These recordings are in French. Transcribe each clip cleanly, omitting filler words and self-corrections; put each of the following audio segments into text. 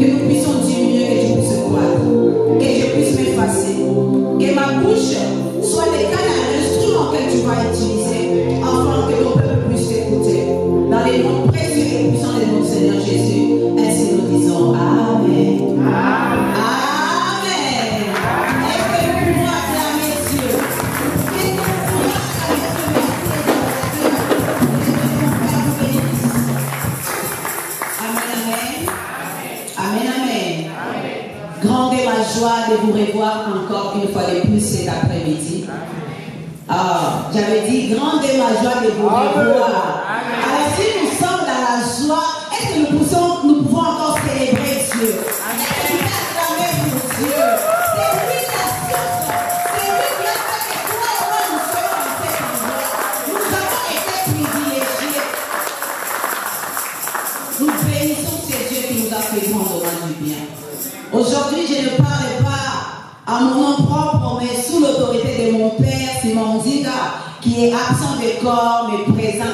que nous puissions diminuer, que je puisse croître, que je puisse m'effacer, que ma bouche soit le canal, l'instrument que tu vas utiliser, afin que ton peuple puisse t'écouter. Dans les noms précieux et puissants de notre Seigneur Jésus, ainsi nous disons Amen. Amen. Est-ce que nous pouvons acclamer Dieu? Amen. Grande est ma joie de vous revoir encore une fois de plus cet après-midi. J'avais dit, grande est ma joie de vous revoir. Alors si nous sommes dans la joie, est-ce que nous pouvons encore célébrer Dieu? Est-ce que tu peux acclamer pour Dieu? C'est lui la source. C'est lui qui a fait que toi et moi nous sommes dans cet endroit. Nous avons été privilégiés. Nous bénissons ce Dieu qui nous a fait grandement du bien. Aujourd'hui, je ne parle pas à mon nom propre, mais sous l'autorité de mon Père, Simon Diga, qui est absent de corps, mais présent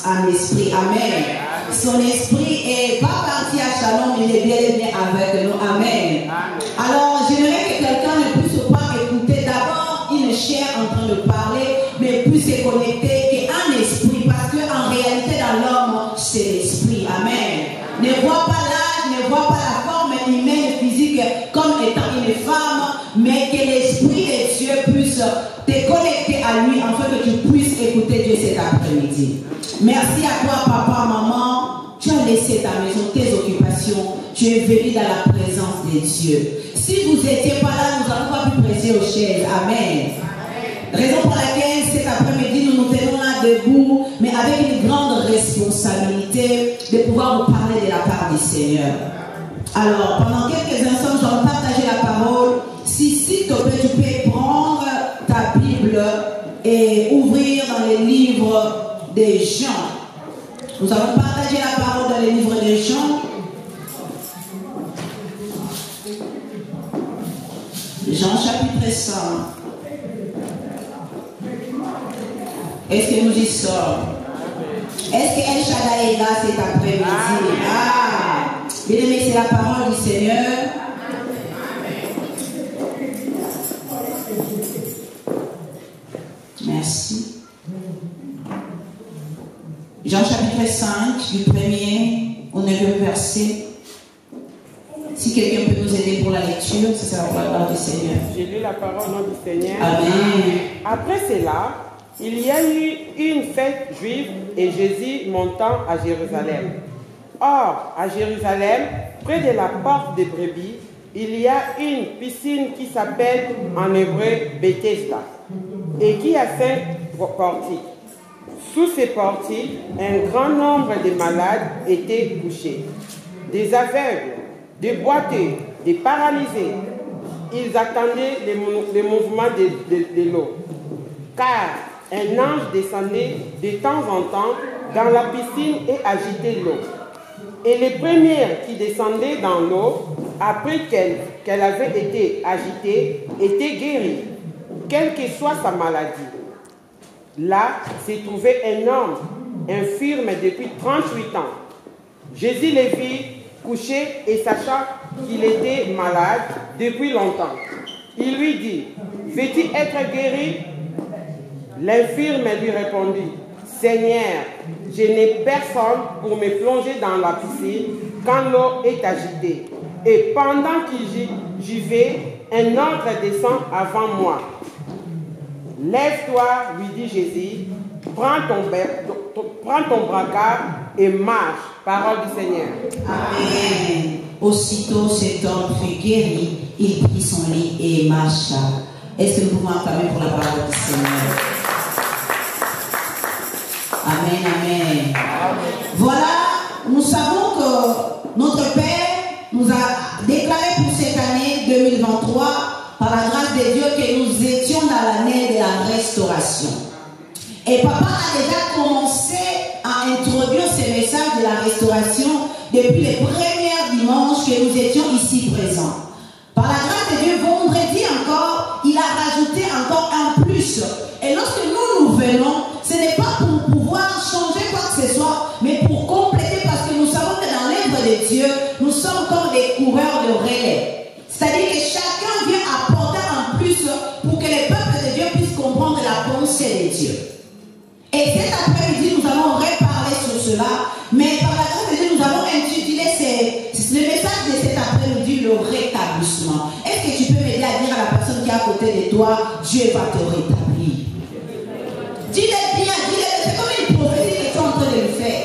en esprit. Amen. Son esprit n'est pas parti à Shalom, il est bien et bien avec nous. Amen. Alors, j'aimerais que quelqu'un ne puisse pas écouter d'abord une chair en train de parler, mais puisse se connecter qu'un esprit, parce qu'en réalité, dans l'homme, c'est l'esprit. Amen. Ne vois pas l'âge, ne vois pas la forme humaine, physique, comme étant une femme, mais que l'esprit de Dieu puisse te connecter à lui, afin que tu puisses écouter Dieu cet après-midi. Merci à toi, papa, maman. Tu as laissé ta maison, tes occupations. Tu es venu dans la présence de Dieu. Si vous n'étiez pas là, nous n'allons pas pu presser aux chaises. Amen. Raison pour laquelle cet après-midi, nous nous tenons là debout, mais avec une grande responsabilité de pouvoir vous parler de la part du Seigneur. Alors, pendant quelques instants, nous allons partager la parole. Si s'il te plaît, tu peux prendre ta Bible et ouvrir dans les livres des Jean. Nous allons partager la parole dans les livres des Jean. Jean chapitre 5. Est-ce que nous y sommes? Est-ce que El Shaddai est là cet après-midi? Bien aimé, c'est la parole du Seigneur. Merci. Jean chapitre 5, du 1er au 9e verset. Si quelqu'un peut nous aider pour la lecture, ce sera pour la gloire du Seigneur. J'ai lu la parole au nom du Seigneur. Amen. Après cela, il y a eu une fête juive et Jésus montant à Jérusalem. Or, à Jérusalem, près de la porte des brebis, il y a une piscine qui s'appelle en hébreu Bethesda et qui a 5 portiques. Sous ces portiques, un grand nombre de malades étaient couchés. Des aveugles, des boiteux, des paralysés. Ils attendaient le mouvement de l'eau. Car un ange descendait de temps en temps dans la piscine et agitait l'eau. Et les premières qui descendaient dans l'eau, après qu'elle avait été agitée, étaient guéries, quelle que soit sa maladie. Là se trouvait un homme infirme depuis 38 ans. Jésus le vit couché et sachant qu'il était malade depuis longtemps. Il lui dit, « Veux-tu être guéri ?» L'infirme lui répondit, « Seigneur, je n'ai personne pour me plonger dans la piscine quand l'eau est agitée. Et pendant que j'y vais, un autre descend avant moi. Lève-toi, lui dit Jésus, prends ton brancard et marche. » Parole du Seigneur. Amen. Aussitôt cet homme fut guéri, il prit son lit et marcha. Est-ce que nous pouvons acclamer pour la parole du Seigneur? Amen, amen. Voilà, nous savons que notre Père nous a déclaré pour cette année 2023, par la grâce de Dieu, que nous étions dans l'année de la restauration. Et papa a déjà commencé à introduire ce message de la restauration depuis les premiers dimanches que nous étions ici présents. Par la grâce de Dieu, vendredi encore, il a rajouté encore un plus. Et lorsque nous venons, ce n'est pas pour pouvoir changer quoi que ce soit, mais pour compléter, parce que nous savons que dans l'œuvre de Dieu, nous sommes comme des coureurs toi, Dieu va te rétablir. Dis-le bien, dis-le, c'est comme une prophétie que tu es en train de le faire.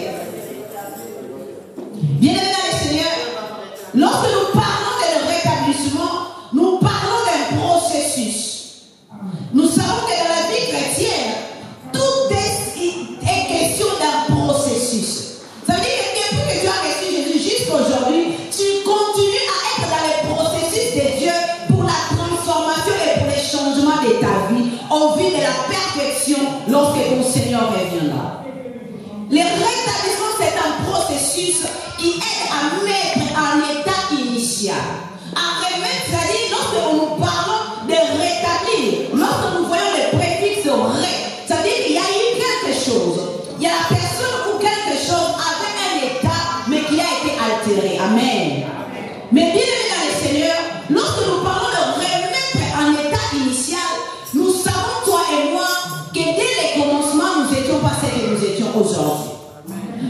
Bien-aimés dans le Seigneur, lorsque nous parlons de rétablissement, nous parlons d'un processus. Nous savons que dans la vie chrétienne, tout est question d'un processus. Ça veut dire que depuis que tu as reçu Jésus jusqu'aujourd'hui, tu continues à être dans le processus de Dieu pour la transformation et pour les changements de ta vie, en vue de la perfection lorsque ton Seigneur reviendra. Le rétablissement, c'est un processus qui aide à mettre en état initial. À remettre, c'est-à-dire lorsque nous parlons de rétablir, lorsque nous voyons le préfixe ré, c'est-à-dire qu'il y a eu quelque chose. Il y a la personne ou quelque chose avec un état, mais qui a été altéré. Amen. Mais bien aimé dans le Seigneur, lorsque nous parlons de remettre en état initial, nous savons, toi et moi, que dès les commencements, nous n'étions pas ce que nous étions aujourd'hui.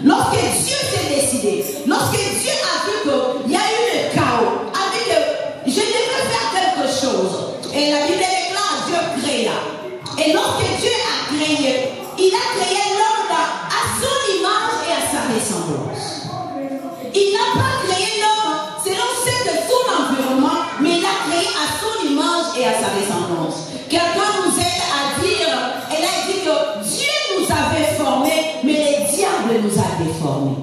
Lorsque Dieu s'est décidé, lorsque Dieu a vu qu'il y a eu le chaos, avec je devrais faire quelque chose. Et la Bible déclare, Dieu créa. Et lorsque Dieu a créé, il a créé l'homme à son image et à sa ressemblance. Il n'a pas créé l'homme selon son environnement, mais il a créé à son image et à sa ressemblance. Quelqu'un nous aide à dire, elle a dit que Dieu nous avait formés, mais le diable nous a déformés.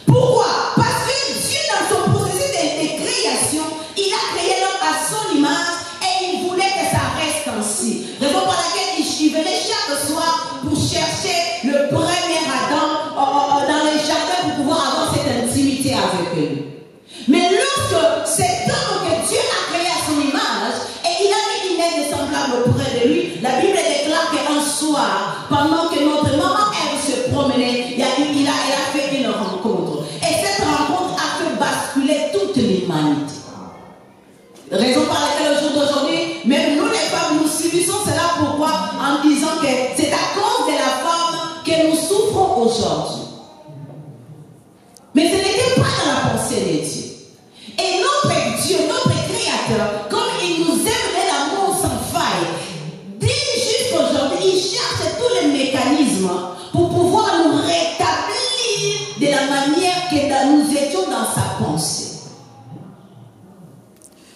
Pourquoi? Parce que Dieu, dans son processus de création, il a créé l'homme à son image et il voulait que ça reste ainsi. Raison pour laquelle il venait chaque soir pour chercher le premier Adam dans les jardins pour pouvoir avoir cette intimité avec lui. Mais lorsque cet homme que Dieu a créé à son image et il a mis une aide semblable auprès de lui, la Bible déclare qu'un soir, pendant que notre maman Ève se promenait, elle a fait une rencontre. Et cette rencontre a fait basculer toute l'humanité. Raison par laquelle au jour d'aujourd'hui, même nous les femmes, nous subissons cela. Pourquoi? En disant que c'est à cause de la femme que nous souffrons aujourd'hui. Mais ce n'était pas dans la pensée de Dieu. Et notre Dieu, notre Créateur, comme il nous aime de l'amour sans faille, dès jusqu'aujourd'hui, il cherche tous les mécanismes pour pouvoir nous rétablir de la manière que nous étions dans sa pensée.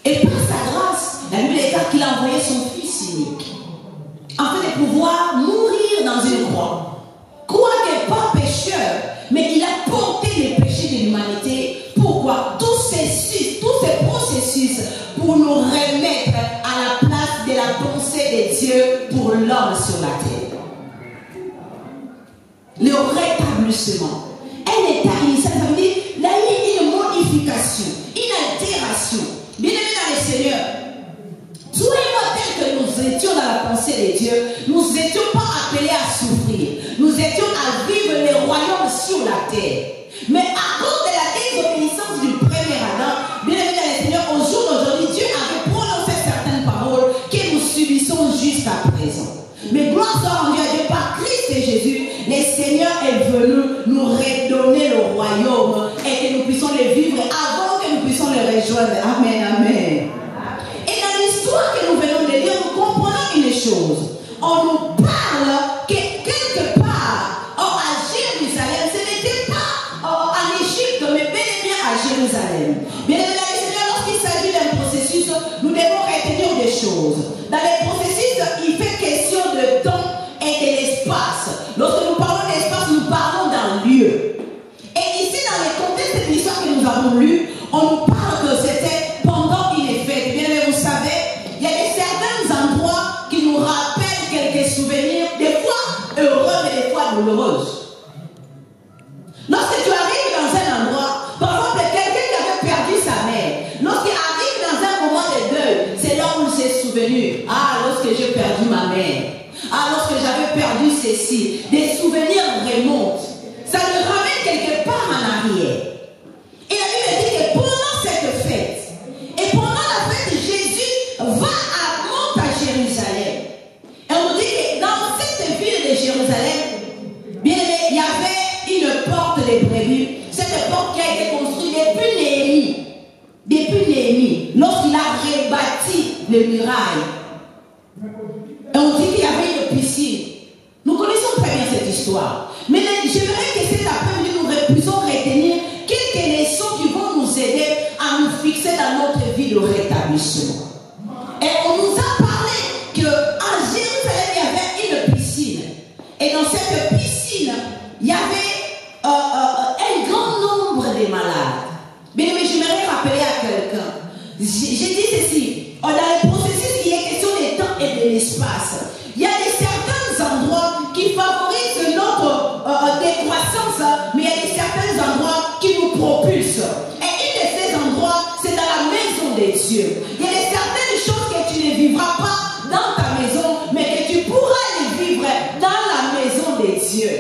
Et par sa grâce, la Bible déclare qu'il a envoyé son Fils unique, afin de pouvoir mourir dans une croix. Quoique pas pécheur, mais il a porté les péchés de l'humanité. Pourquoi? Tous ces processus pour nous remettre à la place de la pensée de Dieu pour l'homme sur la terre. Le rétablissement. Un état initial, ça veut dire là, il y a une modification, une altération. Bien aimé dans le Seigneur, toi et moi, tel que nous étions dans la pensée de Dieu, nous n'étions pas appelés à souffrir. Nous étions à vivre les royaumes sur la terre. Mais à cause de la désobéissance du premier Adam, bien aimé dans le Seigneur, au jour d'aujourd'hui, Dieu avait prononcé certaines paroles que nous subissons jusqu'à présent. Mais gloire soit rendue à Dieu par Christ et Jésus, le Seigneur est venu nous redonner le royaume et que nous puissions le vivre avant que nous puissions le rejoindre. Amen, amen. Et dans l'histoire que nous venons de lire, nous comprenons une chose. On nous parle que quelque part, à Jérusalem, ce n'était pas en Égypte, mais bel et bien à Jérusalem. Bien aimé dans le Seigneur, lorsqu'il s'agit d'un processus, nous devons retenir des choses. Dans les processus, il fait question de temps et de l'espace. Lorsque nous parlons d'espace, nous parlons d'un lieu. Et ici, dans le contexte de l'histoire que nous avons lu, on nous parle que c'était pendant une fête. Bien aimé, vous savez, il y a certains endroits qui nous rappellent quelques souvenirs, des fois heureux, mais des fois douloureux. Lorsque tu arrives dans un endroit, par exemple, quelqu'un qui avait perdu sa mère, lorsqu'il arrive dans un moment de deuil, c'est là où il s'est souvenu. Ah, lorsque j'ai perdu ma mère. Ah, lorsque j'avais perdu ceci. Des souvenirs remontent. Ça le ramène quelque part en arrière. Et la Bible dit que pendant cette fête, et pendant la fête, Jésus monte à Jérusalem. Et on nous dit que dans cette ville de Jérusalem, bien aimé, il y avait une porte de brebis. Cette porte qui a été construite depuis Néhémie. Depuis Néhémie, lorsqu'il a rebâti les murailles. Et on dit qu'il y avait une piscine. Nous connaissons très bien cette histoire. Mais j'aimerais que cet après-midi, nous puissions retenir quelques leçons qui vont nous aider à nous fixer dans notre vie de rétablissement. Et on nous a parlé qu'à Jérusalem, il y avait une piscine. Et dans cette piscine, il y avait un grand nombre de malades. Mais j'aimerais rappeler à quelqu'un. J'ai dit ceci. Dans le processus, il y a question du temps et de l'espace. Il y a certains endroits qui favorisent notre décroissance, mais il y a certains endroits qui nous propulsent. Et un de ces endroits, c'est dans la maison de Dieu. Il y a certaines choses que tu ne vivras pas dans ta maison, mais que tu pourras les vivre dans la maison de Dieu.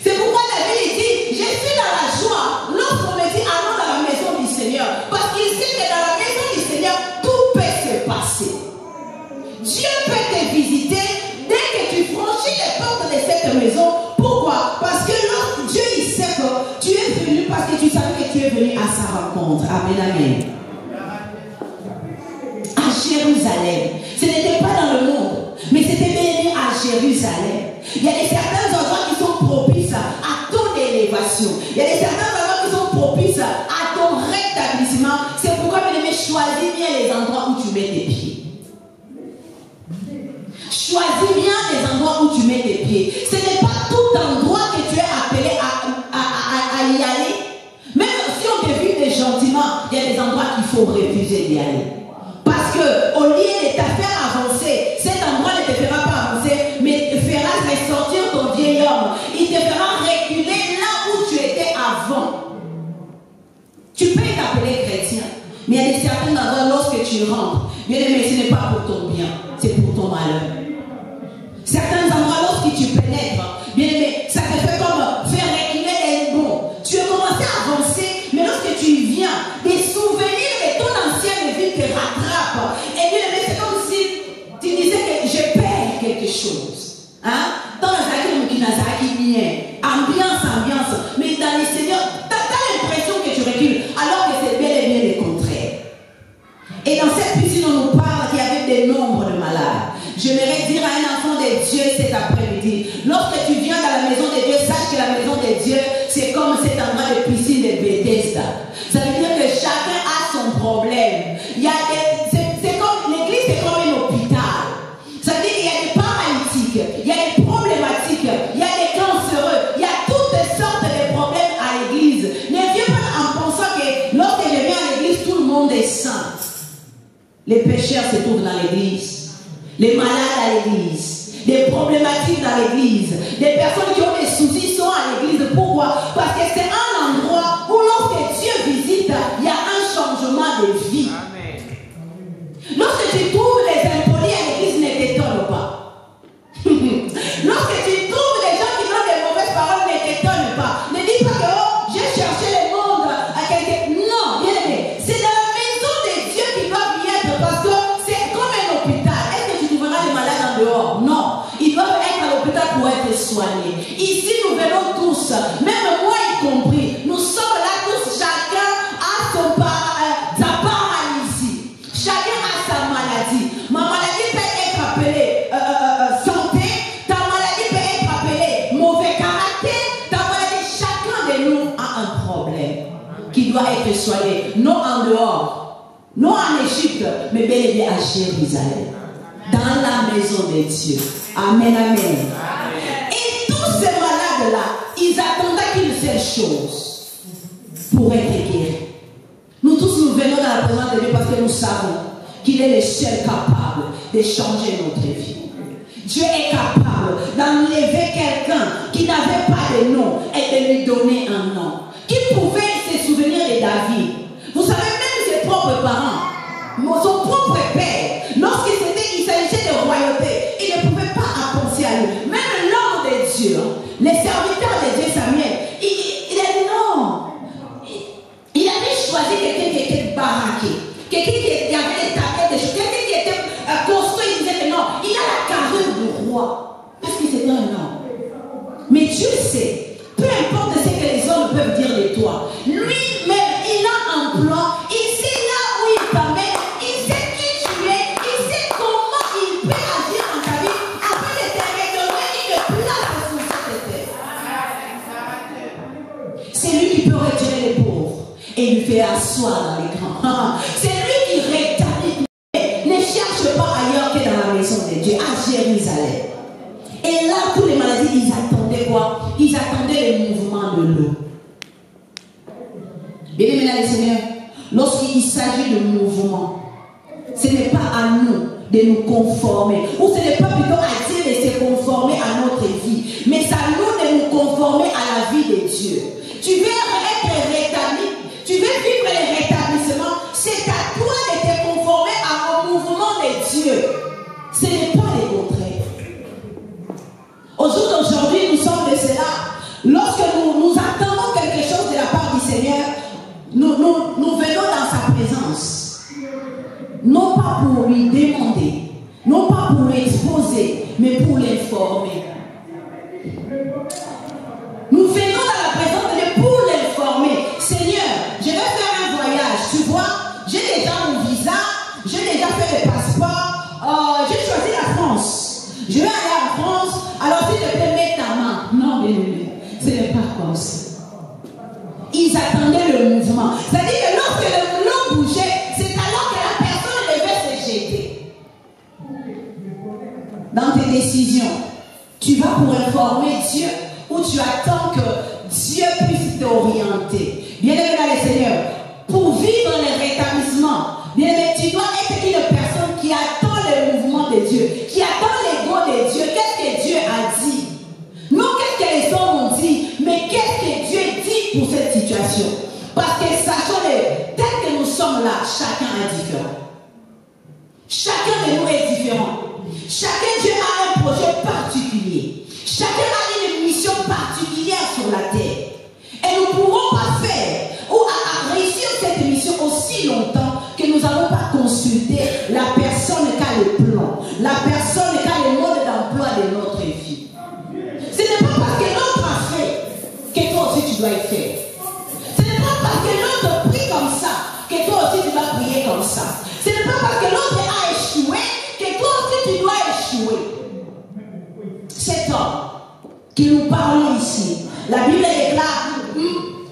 C'est pourquoi David dit, je suis dans la joie lorsqu'on me dit allons dans la maison du Seigneur. Parce qu'il sait que dans la maison du Seigneur, tout peut se passer. Dieu peut te visiter dès que tu franchis les portes de cette maison. Pourquoi? Parce que lorsque Dieu il sait que tu es venu parce que tu savais que tu es venu à sa rencontre. Amen, amen. À Jérusalem. Ce n'était pas dans le monde, mais c'était bien à Jérusalem. Il y a certains endroits qui sont propices à ton élévation. Il y a certains endroits qui sont propices à ton rétablissement. C'est pourquoi, bien aimé, choisis bien les endroits où tu mets tes pieds. Choisis bien les endroits où tu mets tes pieds. Ce n'est pas tout endroit que tu es appelé à y aller. Même si on te vit gentiment, il y a des endroits qu'il faut refuser d'y aller. Parce que au lieu de te faire avancer, cet endroit ne te fera pas avancer, mais te fera ressortir ton vieil homme. Il te fera reculer là où tu étais avant. Tu peux t'appeler chrétien, mais il y a certains endroits lorsque tu rentres, bien aimé, ce n'est pas pour ton bien, c'est pour ton malheur. Certains endroits lorsque tu pénètres, bien aimé, ça te fait comme faire reculer les bons. Tu as commencé à avancer, mais lorsque tu viens, des souvenirs de ton ancienne vie te rattrapent. Et bien aimé, c'est comme si tu disais que je perds quelque chose. Hein? Dans la Zaki qui vient, ambiance, mais dans les seigneurs, tu as l'impression que tu recules, alors que c'est bel et bien le contraire. Et dans cette piscine, on nous parle qu'il y avait des nombres de malades. J'aimerais dire à un enfant de Dieu cet après-midi, lorsque tu viens dans la maison de Dieu, sache que la maison de Dieu, c'est comme cet endroit de piscine de Bethesda. Ça veut dire que chacun a son problème. C'est comme l'église, c'est comme un hôpital. Ça veut dire qu'il y a des paralytiques, il y a des problématiques, il y a des cancéreux, il y a toutes sortes de problèmes à l'église. Ne viens pas en pensant que lorsque je viens à l'église, tout le monde est saint. Les pécheurs se trouvent dans l'église. Les malades à l'église, des problématiques dans l'église, des personnes qui ont des soucis sont à l'église. Pourquoi? Parce que c'est un endroit où lorsque Dieu visite, il y a un changement de vie. Amen. Lorsque tu trouves les impolis à l'église, ne t'étonne pas. Lorsque tu trouves des gens qui donnent des mauvaises paroles, ne t'étonne pas. Ne dis pas que oh, j'ai cherché le monde à quelqu'un. Non, bien aimé, c'est dans la maison de Dieu qui doit y être parce que c'est comme un hôpital. Les malades en dehors, non, ils doivent être à l'hôpital pour être soignés. Ici nous venons tous, même moi y compris, nous sommes là tous, chacun a sa paralysie, chacun a sa maladie. Ma maladie peut être appelée santé, ta maladie peut être appelée mauvais caractère, ta maladie, chacun de nous a un problème qui doit être soigné, non en dehors, non en Égypte, mais bel et bien à Jérusalem. Dans la maison de Dieu. Amen, amen. Et tous ces malades-là, ils attendaient qu'une seule chose pour être guéris. Nous tous, nous venons dans la présence de Dieu parce que nous savons qu'il est le seul capable de changer notre vie. Dieu est capable d'enlever quelqu'un qui n'avait pas de nom et de lui donner un nom. Qui pouvait se souvenir de David? Vous savez, même ses propres parents, son propre père, lorsqu'il s'agissait de royauté, il ne pouvait pas penser à lui. Même l'homme de Dieu, les serviteurs de Dieu Samuel, il a dit non. Il avait choisi quelqu'un qui était baraqué, quelqu'un qui avait des tablettes, quelqu'un qui était construit. Il disait que non, il a la carrure du roi, parce que c'était un homme. Mais Dieu sait, peu importe ce que les hommes peuvent dire de toi, lui-même, il a un plan, il sait là où il t'amène, il sait qui tu es. et lui fait asseoir dans les grands. C'est lui qui rétablit. Ne cherche pas ailleurs que dans la maison de Dieu, à Jérusalem. Et là, tous les maladies, ils attendaient quoi? Ils attendaient le mouvement de l'eau. Bien aimé les Seigneurs, lorsqu'il s'agit de mouvement, ce n'est pas à nous de nous conformer, ou ce n'est pas plutôt à Dieu de se conformer à notre vie, mais c'est à nous de nous conformer à la vie de Dieu. Tu veux être rétabli, tu veux vivre le rétablissement, c'est à toi de te conformer au mouvement de Dieu. Ce n'est pas le contraire. Au jour d'aujourd'hui, nous sommes de cela. Lorsque nous attendons quelque chose de la part du Seigneur, nous venons dans sa présence. Non pas pour lui demander, non pas pour l'exposer, mais pour l'informer. Nous venons dans la présence de Dieu pour l'informer. Seigneur, je vais faire un voyage, tu vois, j'ai déjà mon visa, j'ai déjà fait le passeport, j'ai choisi la France. Je vais aller en France, alors s'il te plaît, mets ta main. Non, ce n'est pas comme ça. Ils attendaient le mouvement. C'est-à-dire que lorsque l'eau bougeait, c'est alors que la personne devait se jeter. Dans tes décisions, tu vas pour informer Dieu ou tu attends que Dieu puisse t'orienter. Bien-aimé dans le Seigneur, pour vivre le rétablissement, bien-aimé, tu dois être une personne qui attend le mouvement de Dieu, qui attend l'ego de Dieu. Qu'est-ce que Dieu a dit? Non qu'est-ce que les hommes ont dit, mais qu'est-ce que Dieu dit pour cette situation? Parce que sachons-le, tel que nous sommes là, chacun est différent. Chacun de nous est différent. Chacun, Dieu a un projet particulier. Chacun a une mission particulière sur la terre. Et nous ne pourrons pas faire ou à réussir cette mission aussi longtemps que nous n'allons pas consulter la personne qui a le plan, la personne qui a le mode d'emploi de notre vie. Ce n'est pas parce que l'autre a fait que toi aussi tu dois y faire. Ce n'est pas parce que l'autre prie comme ça que toi aussi tu dois prier comme ça. Ce n'est pas parce que l'autre a échoué que toi aussi tu dois échouer. Cet homme qui nous parlons ici, la Bible déclare,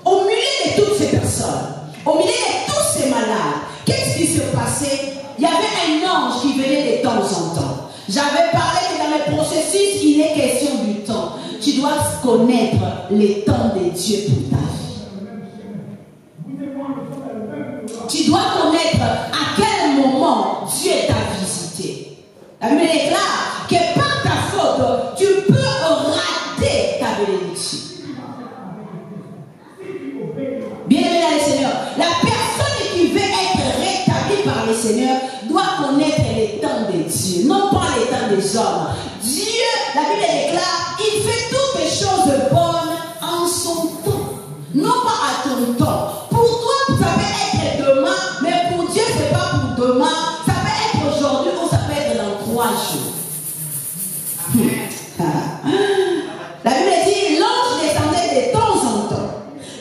au milieu de toutes ces personnes, au milieu de tous ces malades, qu'est-ce qui se passait? Il y avait un ange qui venait de temps en temps. J'avais parlé que dans le processus, il est question du temps. Tu dois connaître les temps de Dieu pour ta vie. Tu dois connaître à quel moment Dieu t'a visité. La Bible déclare que par ta faute, tu peux rater ta bénédiction. Bien-aimé dans le Seigneur, la personne qui veut être rétablie par le Seigneur doit connaître les temps de Dieu, non pas les temps des hommes. Dieu, la Bible déclare, il fait toutes les choses bonnes en son temps, non pas à ton temps. Pour toi, ça peut être demain, mais pour Dieu, ce n'est pas pour demain. Ça peut être aujourd'hui ou ça peut être dans 3 jours. La Bible dit, l'ange descendait de temps en temps.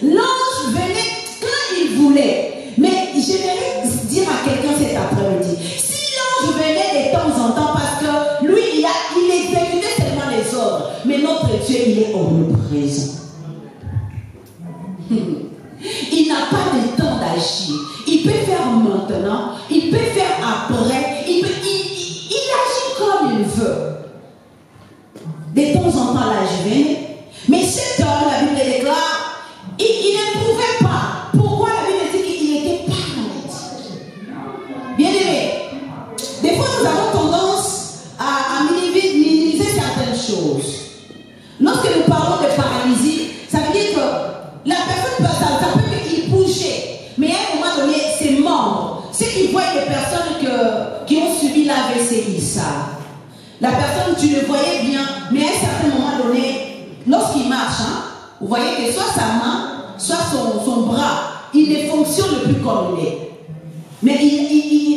L'ange venait quand il voulait. Mais j'aimerais dire à quelqu'un cet après-midi, si l'ange venait de temps en temps, parce que lui, il exécutait seulement les ordres, mais notre Dieu, il est omniprésent. Il n'a pas de temps d'agir. Il peut faire maintenant, il peut faire après, il agit comme il veut. De temps en temps, l'âge venait. Mais cet homme, la Bible déclare, il n'éprouvait pas. Pourquoi la Bible dit qu'il n'était pas maladie? Bien aimé, des fois nous avons tendance à minimiser certaines choses. Lorsque nous parlons de paralysie, ça veut dire que la personne, ça peut qu'il bougeait, mais à un moment donné, ses membres, ceux qui voient des personnes qui ont subi l'AVC, ils savent. La personne, tu le voyais bien, mais à un certain moment donné, lorsqu'il marche, vous voyez que soit sa main, soit son bras, il ne fonctionne plus comme il est. Mais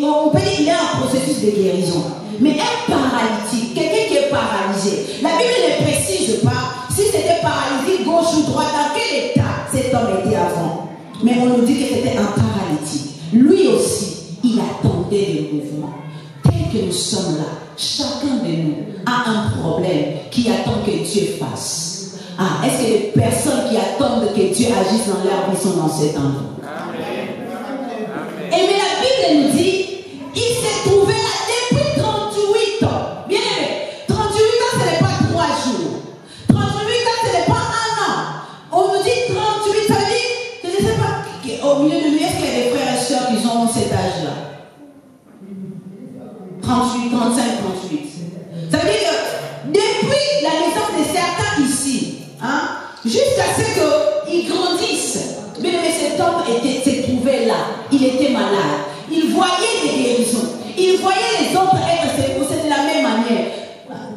on peut dire qu'il est en processus de guérison. Mais un paralytique, quelqu'un qui est paralysé, la Bible ne précise pas si c'était paralysie gauche ou droite, dans quel état cet homme était avant. Mais on nous dit que c'était un paralytique. Lui aussi, il attendait le mouvement. Tel que nous sommes là, chacun de nous a un problème qui attend que Dieu fasse. Est-ce que les personnes qui attendent que Dieu agisse dans leur vie sont dans cet endroit? au milieu de nous, est-ce qu'il y a des frères et sœurs qui ont cet âge-là? 38, 35, 38. Ça veut dire que depuis la naissance de certains ici, hein, jusqu'à ce qu'ils grandissent, mais cet homme s'est trouvé là. Il était malade. Il voyait des guérisons. Il voyait les autres être poussés de la même manière.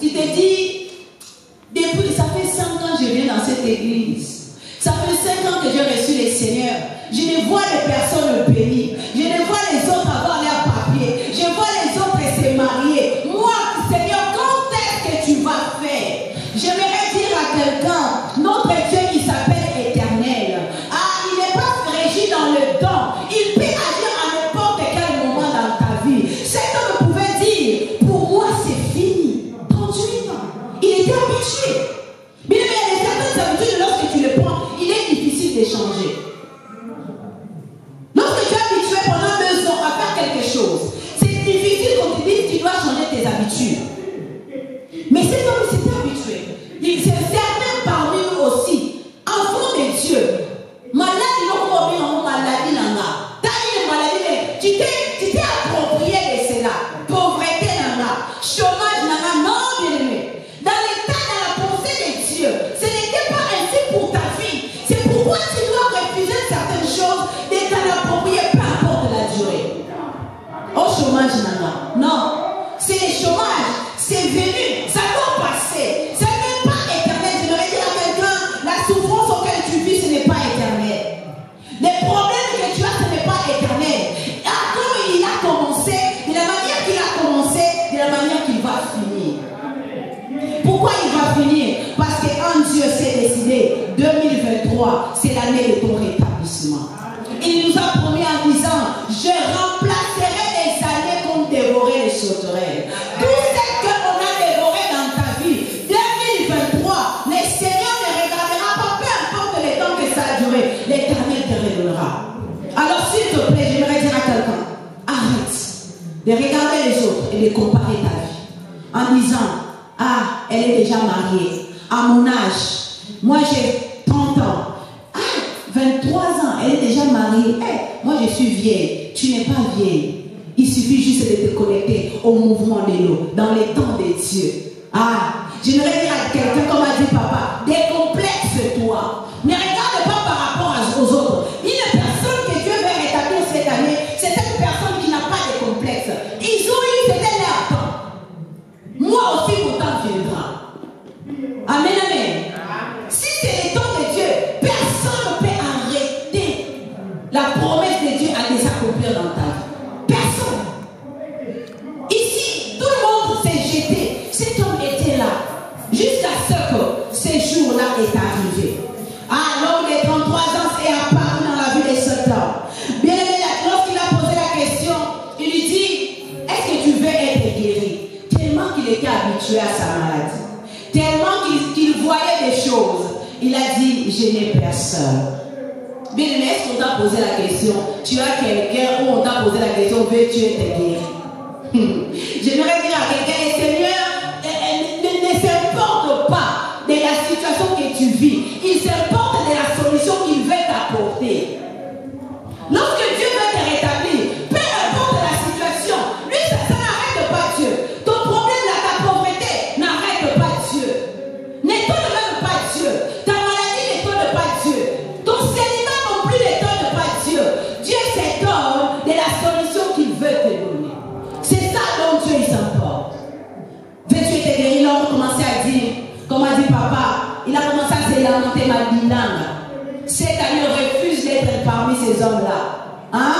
Tu te dis, depuis, ça fait 5 ans que je viens dans cette église. Ça fait 5 ans que j'ai reçu les Seigneurs. Je ne vois les personnes bénies. Je ne vois les autres avoir leurs papiers. Je vois les autres se marier. Moi, Seigneur, quand est-ce que tu vas faire? J'aimerais dire à quelqu'un, notre Dieu qui s'appelle Éternel. Ah, il n'est pas régi dans le temps. Il peut agir à n'importe quel moment dans ta vie. Cet homme pouvait dire, pour moi c'est fini. 38 ans. Il était habitué. Mais il y a certaines habitudes, lorsque tu les prends, il est difficile d'échanger. Lorsque tu es habitué pendant 2 ans à faire quelque chose, c'est difficile qu'on te dise tu dois changer tes habitudes. Mais cet homme s'était habitué. Certains parmi nous aussi, enfants de Dieu, malades, ils n'ont pas mis en maladie là-bas. T'as eu une maladie, mais tu t'es approprié de cela. Pauvreté là-bas, chômage là-bas, non, bien aimé. Dans l'état, dans la pensée de Dieu, ce n'était pas ainsi pour ta vie. C'est pourquoi tu dois refuser certaines choses et t'en approprier, peu importe la durée. Au chômage là-bas, non. C'est le chômage, c'est venu, ça doit passer. Ça n'est pas éternel. Je devrais dire à quelqu'un, la souffrance auquel tu vis, ce n'est pas éternel. Les problèmes que tu as, ce n'est pas éternel. Ah, comme il a commencé, de la manière qu'il a commencé, de la manière qu'il va finir. Pourquoi il va finir? Parce qu'un Dieu s'est décidé, 2023, c'est l'année de ton rétablissement. Il nous a promis en disant, je remplacerai les années qu'on dévorait les sauterelles. Tout ce qu'on a dévoré dans ta vie, 2023, le Seigneur ne regardera pas, peu importe le temps que ça a duré, l'Éternel te révélera. Alors s'il te plaît, j'aimerais dire à quelqu'un, arrête de regarder les autres et de comparer ta vie. En disant, ah, elle est déjà mariée. À mon âge, moi j'ai 30 ans. Ah, 23 ans, elle est déjà mariée. Hey, moi je suis vieille. Tu n'es pas vieille. Il suffit juste de te connecter au mouvement de l'eau, dans les temps de Dieu. Ah, j'aimerais dire à quelqu'un, comme a dit papa, décomplexe-toi. Ne regarde pas par rapport aux autres. Une personne que Dieu veut rétablir cette année, c'est cette personne qui n'a pas de complexe. Ils ont eu, c'était leur temps. Moi aussi, mon temps viendra. Amen, amen. Si c'est le temps de Dieu, personne ne peut arrêter la promesse de Dieu à les accomplir dans ta vie. Personne. Ici, tout le monde s'est jeté. Cet homme était là. Jusqu'à ce que ce jour-là est arrivé. Ah, l'homme de 33 ans est apparu dans la vie de cet homme. Bien aimé, lorsqu'il a posé la question, il lui dit, est-ce que tu veux être guéri? Tellement qu'il était habitué à sa maladie. Tellement qu'il voyait des choses. Il a dit, je n'ai personne. Bien aimé, est-ce qu'on t'a posé la question? Tu as quelqu'un ou on t'a posé la question, veux-tu être guéri? J'aimerais dire à quelqu'un, le Seigneur ne s'importe pas de la situation que tu vis. Il s'importe de la solution qu'il veut t'apporter. Lorsque Dieu veut te rétablir, peu importe la situation, lui, ça n'arrête pas Dieu. Ton problème, là, ta pauvreté, n'arrête pas Dieu. N'étonne même pas Dieu. Ta maladie n'étonne pas Dieu. Ton célibat non plus n'étonne pas Dieu. Dieu s'étonne de la solution qu'il veut te donner. C'est ça dont Dieu il s'importe. Veux-tu être guéri? L'homme a commencé à dire, comme a dit papa, il a commencé à se lamenter ma bilingue. Cette année, refuse d'être parmi ces hommes-là. Hein?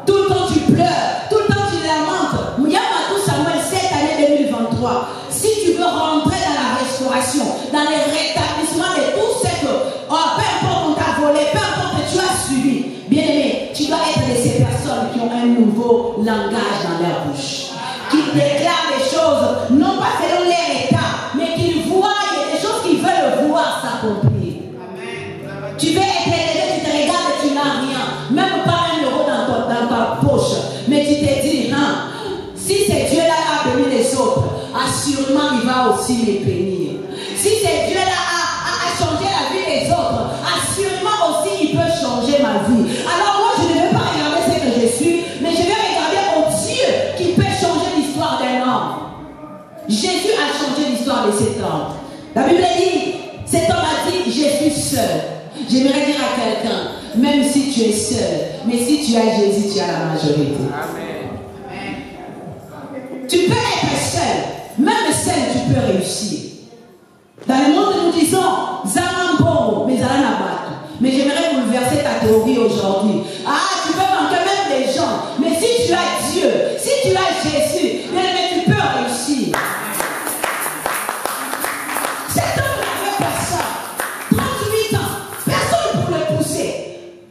Tout le temps tu pleures, tout le temps tu lamentes. Yamatou Samuel, cette année 2023, si tu veux rentrer dans la restauration, dans le rétablissement de tout ce que, oh, peu importe on t'a volé, peu importe tu as suivi, bien aimé, tu dois être de ces personnes qui ont un nouveau langage dans leur bouche, qui déclarent des choses, non pas selon leur état, mais qu'ils voient des choses qu'ils veulent voir s'accomplir. Tu veux être élevé, tu te regardes et tu n'as rien, même pas €1 dans ta poche, mais tu te dis, hein, si ce Dieu-là a béni les autres, assurément il va aussi les bénir. Si ce Dieu-là a changé la vie des autres, assurément aussi il peut changer ma vie. Alors Mais si tu as Jésus, tu as la majorité. Amen. Tu peux être seul. Même seul, tu peux réussir. Dans le monde, nous disons Zamambo, mais Zalanabat. Mais j'aimerais bouleverser ta théorie aujourd'hui. Ah, tu peux manquer même des gens. Mais si tu as Dieu, si tu as Jésus, mais tu peux réussir. Cet homme n'avait personne. 38 ans. Personne pour le pousser.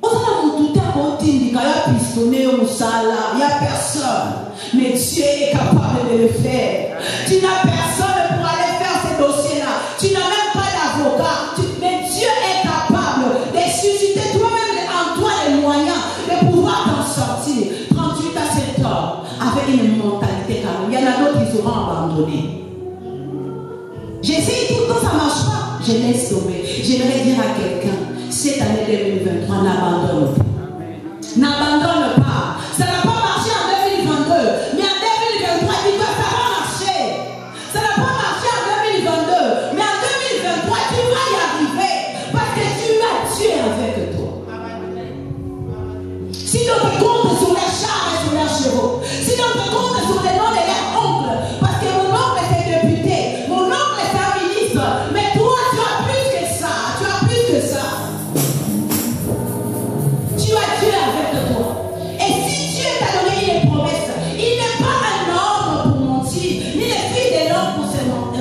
On a tout un côté, il y a pistonné au salaire. Il n'y a personne. Mais Dieu est capable de le faire. Tu n'as personne pour aller faire ces dossiers-là. Tu n'as même pas d'avocat. Mais Dieu est capable de susciter toi-même en toi les moyens de pouvoir t'en sortir. 38 à 7 ans avec une mentalité calme. Il y en a d'autres qui seront abandonnés. J'essaye tout le temps, ça ne marche pas. Je laisse tomber. J'aimerais dire à quelqu'un, cette année 2023, n'abandonne pas. N'abandonne pas. Ça n'a pas marché en 2022, mais en 2023, il doit savoir marcher. Ça n'a pas marché en 2022, mais en 2023, tu vas y arriver. Parce que tu as Dieu avec toi. Si l'on te compte sur les chars et sur les chevaux, si l'on te compte sur les noms de leurs oncles, parce que mon oncle était député, mon oncle était un ministre, mais toi, tu as plus que ça. Tu as plus que ça. Tu as Dieu avec toi. Et si Dieu t'a donné une promesse, il n'est pas un homme pour mentir, ni le fils de l'homme pour se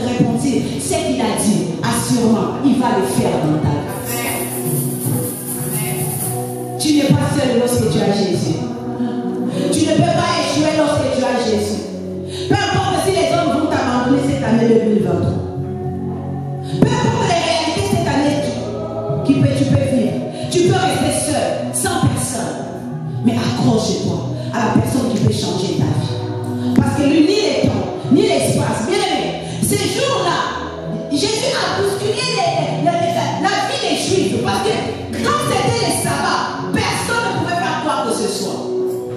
repentir. Ce qu'il a dit, assurément, il va le faire dans ta vie. Tu n'es pas seul lorsque tu as Jésus. Tu ne peux pas échouer lorsque tu as Jésus. Peu importe si les hommes vont t'abandonner cette année 2023. Peu importe les réalités cette année tu peux vivre. Tu peux rester seul, sans personne. Mais accroche-toi à la personne qui peut changer ta vie. Parce que lui, ni les temps, ni l'espace, bien aimé, ces jours-là, Jésus a bousculé la vie des Juifs. Parce que quand c'était les sabbats, personne ne pouvait faire quoi que ce soit.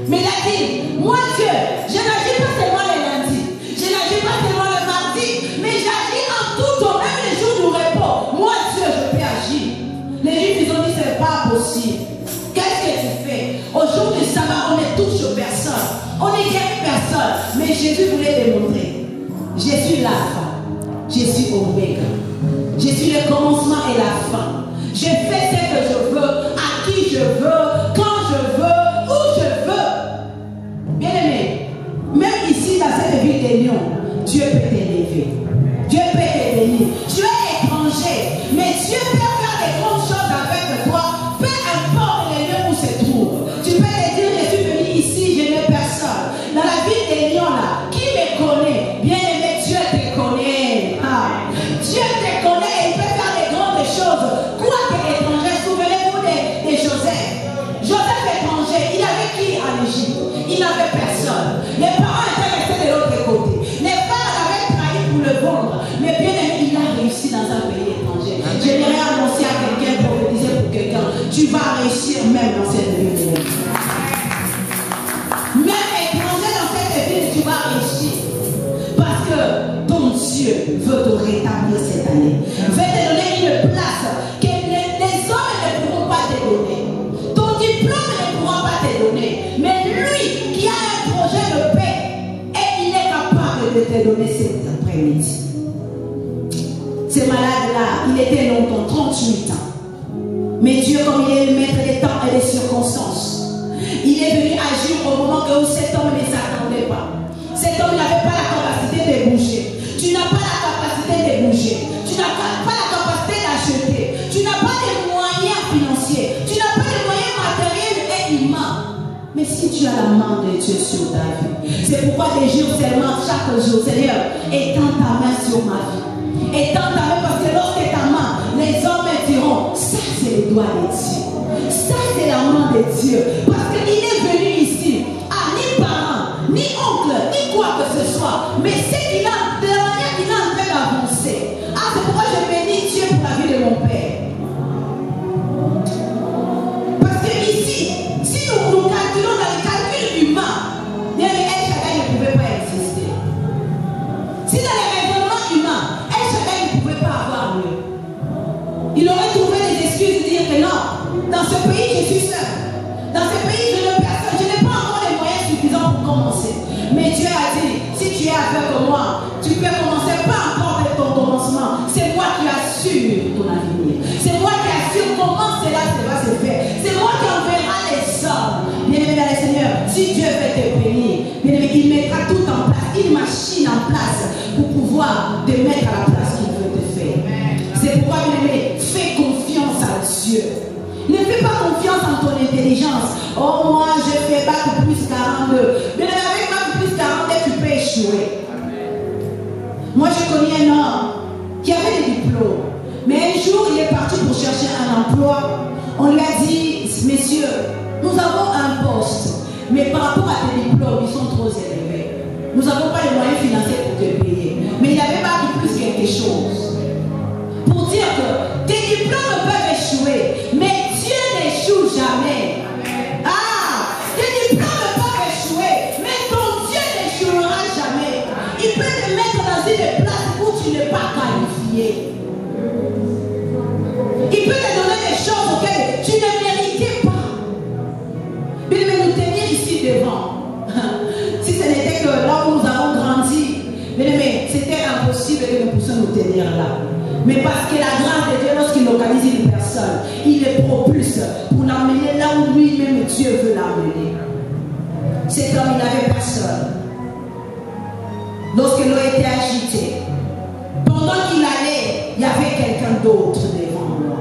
Mais il a dit, moi Dieu, je n'agis pas seulement le lundi, je n'agis pas seulement le mardi, mais j'agis en tout temps, même les jours du repos. Moi Dieu, je peux agir. Les Juifs, ils ont dit, c'est pas possible. Qu'est-ce que tu fais? Au jour du sabbat, on ne touche personne. On ne guérit personne. Mais Jésus voulait démontrer. Je suis l'alpha. Je suis Oméga. Je suis le commencement et la fin. Je fais ce que je veux, à qui je veux, quand je veux, où je veux. Bien aimé, même ici dans cette ville de Lyon, Dieu peut t'élever. Dieu peut te bénir. Tu es étranger, mais Dieu peut faire des grandes choses avec toi, peu importe les lieux où se trouve. Tu peux te dire, je suis venu ici, je n'ai personne. Dans la ville de Lyon là, qui me connaît? Bien aimé, Dieu te connaît. Ah. Dieu te connaît et il peut faire des grandes choses. Quoique étranger, souvenez-vous de Joseph. Joseph étranger, il avait qui en Égypte? Il n'avait personne. Les parents étaient restés de l'autre côté. Les parents l'avaient trahi pour le vendre. Mais bien aimé, il a réussi dans un pays étranger. J'aimerais annoncer à quelqu'un, prophétiser pour quelqu'un. Tu vas réussir même dans cette ville. Même étranger dans cette ville, tu vas réussir. Parce que ton Dieu veut te rétablir cette année. Veut te donner une place que les hommes ne pourront pas te donner. Ton diplôme ne pourra pas te donner. Mais lui qui a un projet de paix, et il est capable de te donner cet après-midi. Ce malade-là, il était longtemps, 38 ans. Mais Dieu, comme il est le maître des temps et des circonstances, il est venu agir au moment où cet homme ne s'attendait pas. Cet homme n'avait pas la capacité de bouger. Tu n'as pas la capacité de bouger. Tu n'as pas la capacité d'acheter. Tu n'as pas de moyens financiers. Tu n'as pas de moyens matériels et humains. Mais si tu as la main de Dieu sur ta vie, c'est pourquoi des jours seulement chaque jour, Seigneur, étends ta main sur ma vie. Étends ta main parce que lorsque ta main, les hommes diront, ça c'est le doigt de Dieu. Ça c'est la main de Dieu. Parce qu'il est venu ici, à ni parents, ni oncle, ni quoi que ce soit. Mais c'est qu'il a, de la manière qu'il a en train d'avancer. Ah, c'est pourquoi je bénis Dieu pour la vie de mon père. Parce que ici, si nous calculons dans le calcul humain, bien le El Shaddai ne pouvait pas exister. Si dans les raisonnements humains, El Shaddai ne pouvait pas avoir lieu. Il aurait trouvé des excuses de dire que non, dans ce pays je suis seul. Dans ce pays je commencer. Mais Dieu a dit, si tu es avec moi, tu peux commencer, peu importe ton commencement. C'est moi qui assure ton avenir. C'est moi qui assure comment cela va se faire. C'est moi qui enverra les hommes. Bien-aimé dans le Seigneur, si Dieu veut te bénir, bien-aimé, il mettra tout en place, une machine en place pour pouvoir te mettre à la place qu'il veut te faire. C'est pourquoi, bien-aimé, fais confiance à Dieu. Ne fais pas confiance en ton intelligence. Oh, moi, je fais bac plus 42. Mais avec bac plus 42, tu peux échouer. Moi, je connais un homme qui avait des diplômes. Mais un jour, il est parti pour chercher un emploi. On lui a dit, messieurs, nous avons un poste. Mais par rapport à tes diplômes, ils sont trop élevés. Nous n'avons pas les moyens financiers pour te payer. Mais il n'avait pas dit plus quelque chose. Pour dire que tes diplômes peuvent échouer, mais Dieu n'échoue jamais. Tes diplômes peuvent échouer, mais ton Dieu n'échouera jamais. Il peut te mettre dans une place où tu n'es pas qualifié. Il peut te donner des choses auxquelles tu ne méritais pas. Mais nous tenir ici devant. Si ce n'était que là où nous avons grandi, mais c'était impossible que nous puissions nous tenir là. Mais parce que la grâce de Dieu, lorsqu'il localise une personne, il le propulse pour l'emmener là où lui-même Dieu veut l'emmener. Cet homme, il n'avait personne. Lorsque l'eau était agitée, pendant qu'il allait, il y avait quelqu'un d'autre devant moi.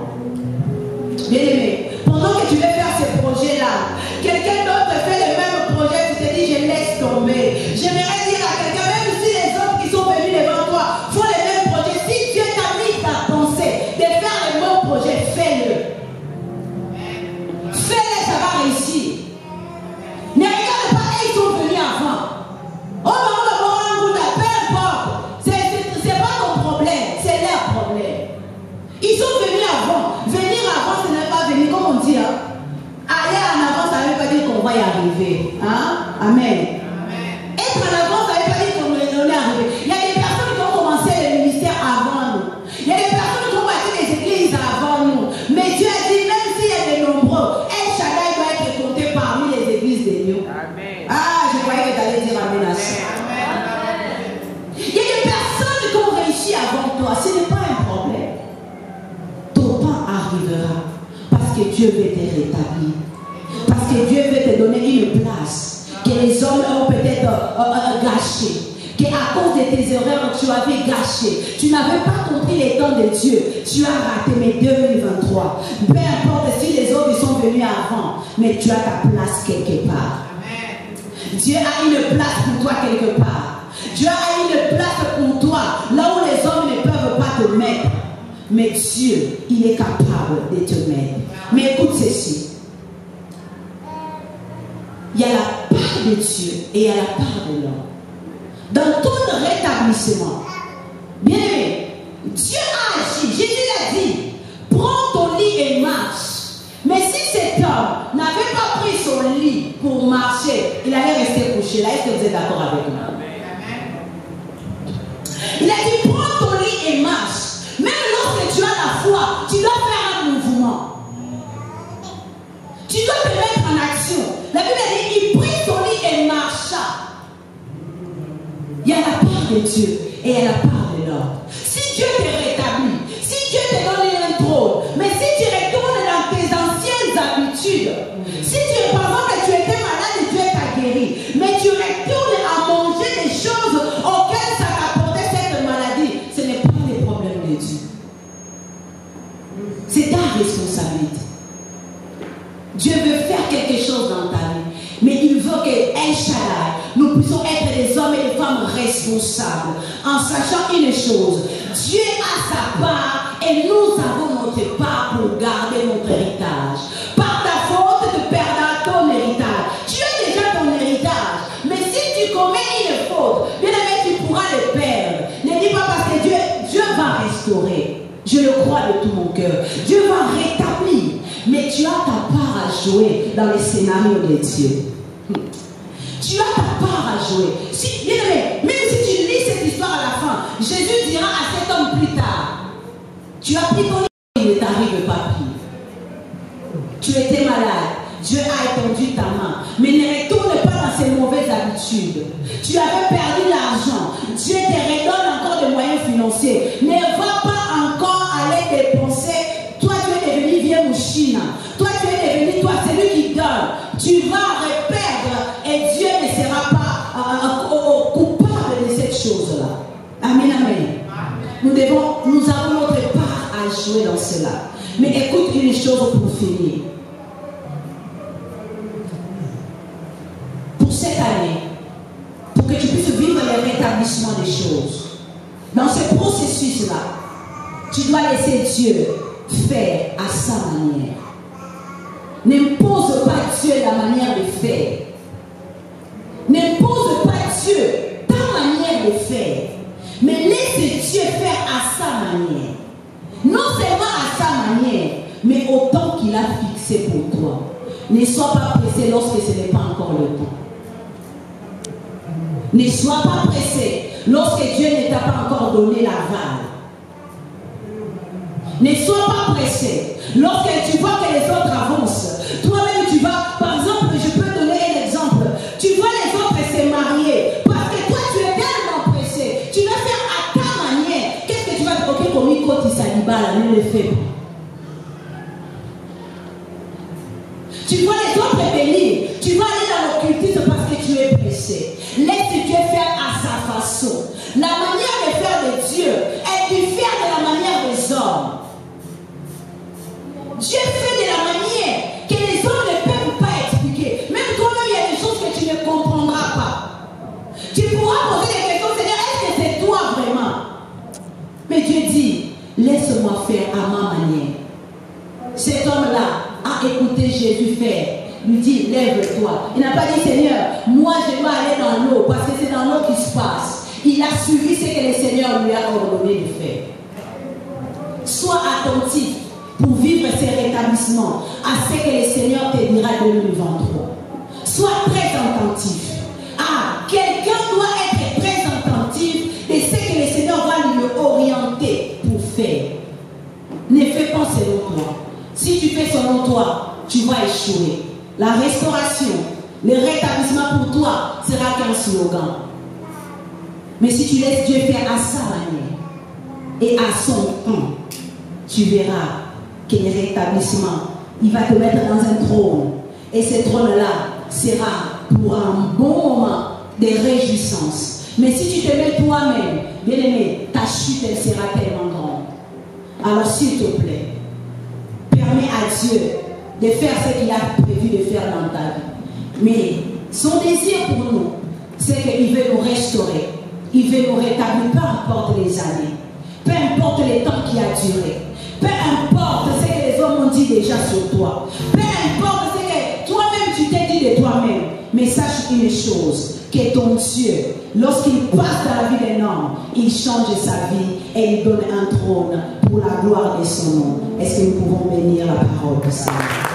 Bien-aimé, pendant que tu veux faire ce projet-là, quelqu'un d'autre fait le même projet, tu te dis, je laisse tomber. J'aimerais dire à quelqu'un, même si les autres qui sont venus devant toi font le même projet, si Dieu t'a mis ta pensée de faire le même projet, fais-le. Fais-le, ça va réussir. Ne regarde pas, ils sont venus avant. Oh, maman, peu importe. C'est pas ton problème, c'est leur problème. Ils sont venus avant. Venir avant, ce n'est pas venir, comme on dit. Aller en avant, ça ne veut pas dire qu'on va y arriver. Amen. Être en avant, ça ne veut pas dire qu'on est arrivé. Il y a des personnes qui ont commencé le ministère avant nous. Il y a des personnes qui ont bâti les églises avant nous. Mais Dieu a dit, même s'il y a des nombreux, El Shaddai doit être compté parmi les églises de Dieu. Je croyais que tu allais dire amen à ça. Il y a des personnes qui ont réussi avant toi. Ce n'est pas un problème. Ton temps arrivera. Parce que Dieu veut te rétablir. Parce que Dieu veut te donner une place que les hommes ont peut-être gâchée. Qu'à cause de tes erreurs, tu avais gâché. Tu n'avais pas compris les temps de Dieu. Tu as raté, mais 2023. Peu importe si les autres sont venus avant, mais tu as ta place quelque part. Dieu a une place pour toi quelque part. Dieu a une place pour toi là où les hommes ne peuvent pas te mettre. Mais Dieu, il est capable de te mettre. Mais écoute ceci. Il y a la part de Dieu et il y a la part de l'homme. Dans ton rétablissement, bien aimé, Dieu a agi. Jésus l'a dit, prends ton lit et marche. Mais si cet homme n'avait pas pris son lit pour marcher, il allait rester couché là. Est-ce que vous êtes d'accord avec moi? Il a dit, prends ton lit et marche. Même lorsque tu as la foi, tu dois faire un mouvement. Tu dois te mettre en action. La Bible dit, il prit son lit et marcha. Il y a la part de Dieu et il y a la part de l'homme. Si Dieu te rétablit, si Dieu te donne un trône, mais si tu retournes dans tes anciennes habitudes, si tu, par exemple, tu étais malade et Dieu t'a guéri, mais tu retournes à manger des choses auxquelles ça t'apportait cette maladie, ce n'est pas le problème de Dieu. C'est ta responsabilité. Dieu veut faire quelque chose dans ta vie, mais il veut que El Shaddai, nous puissions être des hommes et des femmes responsables, en sachant une chose, Dieu a sa part et nous avons notre part pour garder notre héritage. Par ta faute, tu perdras ton héritage. Tu as déjà ton héritage, mais si tu commets une faute, bien aimé, tu pourras le perdre. Ne dis pas parce que Dieu va restaurer. Je le crois de tout mon cœur. Dieu va rétablir. Mais tu as ta part à jouer dans les scénarios de Dieu. Tu as ta part à jouer. Si, bien aimé, même si tu lis cette histoire à la fin, Jésus dira à cet homme plus tard, tu as pris ton lit, il ne t'arrive pas pire. Tu étais malade. Dieu a étendu ta main. Mais ne retourne pas dans ces mauvaises habitudes. Tu avais perdu l'argent. Dieu te redonne encore des moyens financiers. Ne va pas encore aller dépenser. Toi, tu es devenu vieux mouchina. Toi, tu es devenu, toi, celui qui donne. Tu vas reperdre et Dieu ne sera pas coupable de cette chose-là. Amen, amen. Nous avons notre part à jouer dans cela. Mais écoute une chose pour finir. Pour cette année, pour que tu puisses vivre le rétablissement des choses, dans ce processus-là, tu dois laisser Dieu faire à sa manière. N'impose pas Dieu la manière de faire. N'impose pas Dieu ta manière de faire. Mais laisse Dieu faire à sa manière. Non seulement à sa manière, mais au temps qu'il a fixé pour toi. Ne sois pas pressé lorsque ce n'est pas encore le temps. Ne sois pas pressé lorsque Dieu ne t'a pas encore donné l'aval. Ne sois pas pressé lorsque tu vois que les autres avancent. Toi-même tu vas, par exemple, je peux donner un exemple. Tu vois les autres se marier parce que toi tu es tellement pressé. Tu vas faire à ta manière. Qu'est-ce que tu vas te dire comme quand il s'anibale, ne le fais pas. Tu vois les autres bénis. Tu vas aller dans l'occultisme parce que tu es pressé. Laisse Dieu faire à sa façon. La manière de faire de Dieu est différente de la manière des hommes. Dieu fait de la manière que les hommes ne peuvent pas expliquer. Même toi-même, il y a des choses que tu ne comprendras pas. Tu pourras poser des questions, Seigneur, est-ce que c'est toi vraiment? Mais Dieu dit, laisse-moi faire à ma manière. Cet homme-là a écouté Jésus faire. Lui dit, lève-toi. Il n'a pas dit, Seigneur, moi je dois aller dans l'eau parce que c'est dans l'eau qui se passe. Il a suivi ce que le Seigneur lui a ordonné de faire. Sois attentif pour vivre ces rétablissements à ce que le Seigneur te dira de 2023. Sois très attentif. Ah, quelqu'un doit être très attentif de ce que le Seigneur va lui orienter pour faire. Ne fais pas selon toi. Si tu fais selon toi, tu vas échouer. La restauration, le rétablissement pour toi sera qu'un slogan. Mais si tu laisses Dieu faire à sa manière et à son temps, tu verras que le rétablissement, il va te mettre dans un trône. Et ce trône-là sera pour un bon moment de réjouissance. Mais si tu te mets toi-même, bien aimé, ta chute elle sera tellement grande. Alors s'il te plaît, permets à Dieu de faire ce qu'il a prévu de faire dans ta vie. Mais son désir pour nous, c'est qu'il veut nous restaurer. Il veut nous rétablir, peu importe les années, peu importe le temps qui a duré, peu importe ce que les hommes ont dit déjà sur toi, peu importe ce que toi-même tu t'es dit de toi-même. Mais sache une chose, que ton Dieu, lorsqu'il passe dans la vie d'un homme, il change sa vie et il donne un trône pour la gloire de son nom. Est-ce que nous pouvons bénir la parole du Seigneur?